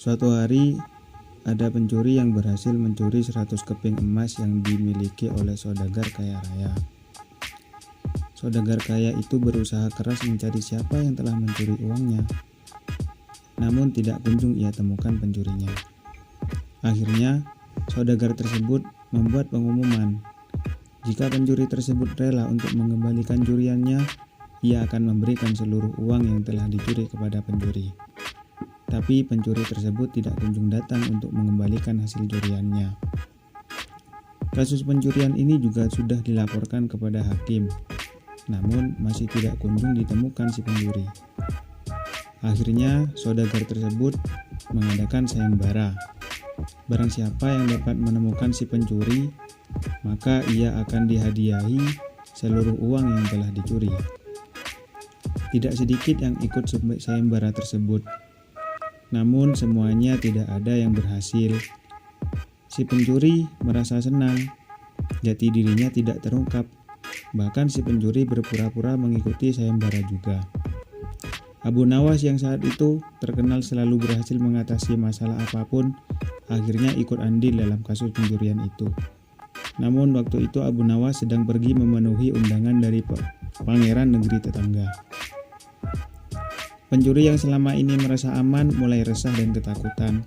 Suatu hari ada pencuri yang berhasil mencuri 100 keping emas yang dimiliki oleh saudagar kaya raya. Saudagar kaya itu berusaha keras mencari siapa yang telah mencuri uangnya. Namun tidak kunjung ia temukan pencurinya. Akhirnya, saudagar tersebut membuat pengumuman. Jika pencuri tersebut rela untuk mengembalikan curiannya, ia akan memberikan seluruh uang yang telah dicuri kepada pencuri. Tapi pencuri tersebut tidak kunjung datang untuk mengembalikan hasil curiannya. Kasus pencurian ini juga sudah dilaporkan kepada hakim, namun masih tidak kunjung ditemukan si pencuri. Akhirnya, saudagar tersebut mengadakan sayembara. Barang siapa yang dapat menemukan si pencuri, maka ia akan dihadiahi seluruh uang yang telah dicuri. Tidak sedikit yang ikut sayembara tersebut, namun semuanya tidak ada yang berhasil. Si pencuri merasa senang, jati dirinya tidak terungkap. Bahkan si pencuri berpura-pura mengikuti sayembara juga. Abu Nawas yang saat itu terkenal selalu berhasil mengatasi masalah apapun, akhirnya ikut andil dalam kasus pencurian itu. Namun waktu itu Abu Nawas sedang pergi memenuhi undangan dari pangeran negeri tetangga. Pencuri yang selama ini merasa aman mulai resah dan ketakutan.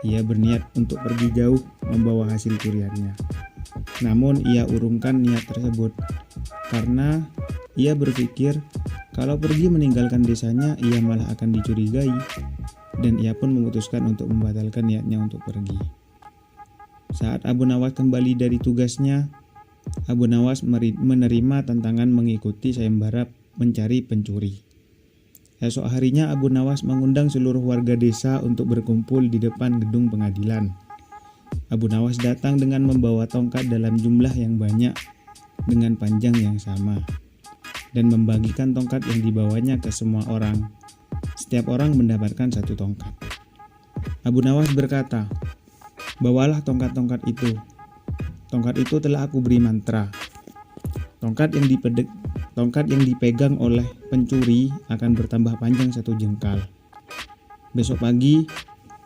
Ia berniat untuk pergi jauh membawa hasil curiannya. Namun ia urungkan niat tersebut karena ia berpikir kalau pergi meninggalkan desanya ia malah akan dicurigai, dan ia pun memutuskan untuk membatalkan niatnya untuk pergi. Saat Abu Nawas kembali dari tugasnya, Abu Nawas menerima tantangan mengikuti sayembara mencari pencuri. Esok harinya Abu Nawas mengundang seluruh warga desa untuk berkumpul di depan gedung pengadilan. Abu Nawas datang dengan membawa tongkat dalam jumlah yang banyak dengan panjang yang sama dan membagikan tongkat yang dibawanya ke semua orang. Setiap orang mendapatkan satu tongkat. Abu Nawas berkata, "Bawalah tongkat-tongkat itu. Tongkat itu telah aku beri mantra. Tongkat yang dipegang oleh pencuri akan bertambah panjang 1 jengkal. Besok pagi,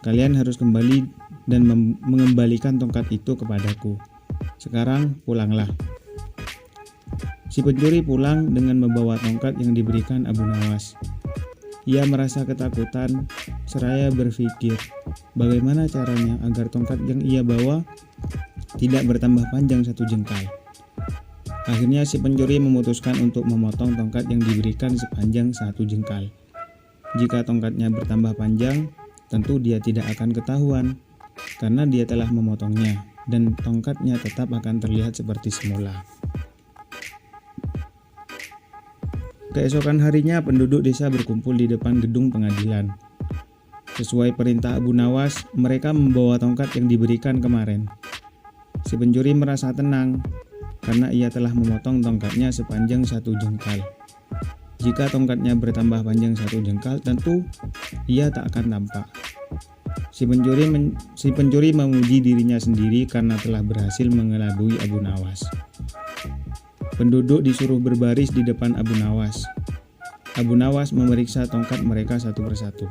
kalian harus kembali dan mengembalikan tongkat itu kepadaku. Sekarang pulanglah." Si pencuri pulang dengan membawa tongkat yang diberikan Abu Nawas. Ia merasa ketakutan, seraya berpikir bagaimana caranya agar tongkat yang ia bawa tidak bertambah panjang 1 jengkal. Akhirnya si pencuri memutuskan untuk memotong tongkat yang diberikan sepanjang 1 jengkal. Jika tongkatnya bertambah panjang, tentu dia tidak akan ketahuan karena dia telah memotongnya dan tongkatnya tetap akan terlihat seperti semula. Keesokan harinya penduduk desa berkumpul di depan gedung pengadilan. Sesuai perintah Abu Nawas, mereka membawa tongkat yang diberikan kemarin. Si pencuri merasa tenang karena ia telah memotong tongkatnya sepanjang 1 jengkal. Jika tongkatnya bertambah panjang 1 jengkal, tentu ia tak akan tampak. Si pencuri memuji dirinya sendiri karena telah berhasil mengelabui Abu Nawas. Penduduk disuruh berbaris di depan Abu Nawas. Abu Nawas memeriksa tongkat mereka satu persatu.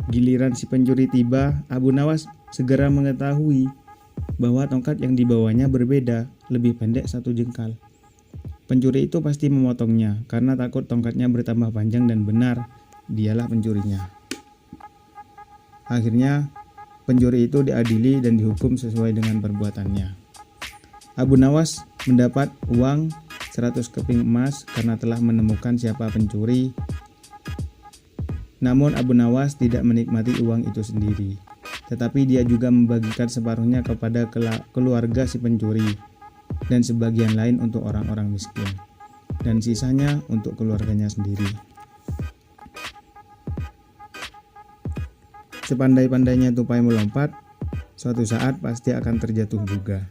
Giliran si pencuri tiba, Abu Nawas segera mengetahui bahwa tongkat yang dibawanya berbeda, lebih pendek 1 jengkal. Pencuri itu pasti memotongnya karena takut tongkatnya bertambah panjang dan benar dialah pencurinya. Akhirnya pencuri itu diadili dan dihukum sesuai dengan perbuatannya. Abu Nawas mendapat uang 100 keping emas karena telah menemukan siapa pencuri. Namun Abu Nawas tidak menikmati uang itu sendiri, tetapi dia juga membagikan separuhnya kepada keluarga si pencuri dan sebagian lain untuk orang-orang miskin, dan sisanya untuk keluarganya sendiri. Sepandai-pandainya tupai melompat, suatu saat pasti akan terjatuh juga.